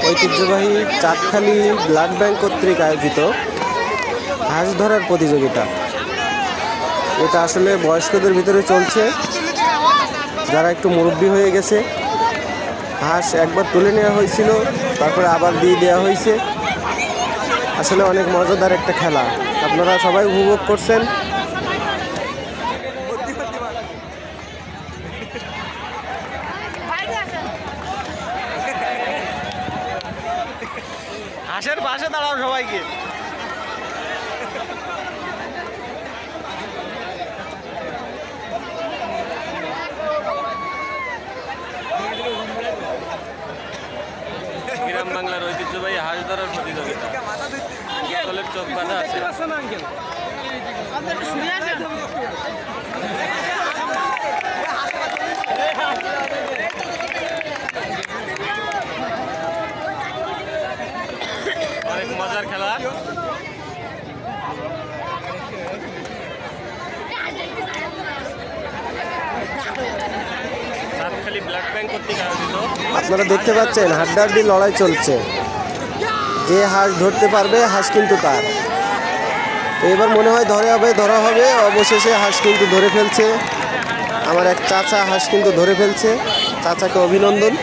ঐতিহ্যবাহী Chandkhali blood bank কর্তৃক আয়োজিত হাঁস ধরার প্রতিযোগিতা। এটা আসলে বয়স্কদের ভিতরে চলছে, যারা একটু মুরব্বী হয়ে গেছে। হাঁস একবার তুলে নেওয়া হয়েছিল, তারপরে আবার দিয়ে দেওয়া হয়েছে। আসলে অনেক মজাদার একটা খেলা, আপনারা সবাই উপভোগ করছেন। হাঁসের পাশে দাঁড়াও সবাইকে। গ্রাম বাংলার ঐতিহ্যবাহী হাঁস ধরার প্রতিযোগিতা, দলের চোখ বাঁধা আছে। অনেক মজার খেলা। চাঁদখালি ব্লাড ব্যাংক কর্তৃক আয়োজিত। আপনারা দেখতে পাচ্ছেন হাড্ডাহাড্ডি লড়াই চলছে, যে হাঁস ধরতে পারবে হাঁস কিন্তু তার। তো এবার মনে হয় ধরা হবে। অবশেষে হাঁস কিন্তু ধরে ফেলছে। আমার এক চাচা হাঁস কিন্তু ধরে ফেলছে, চাচাকে অভিনন্দন।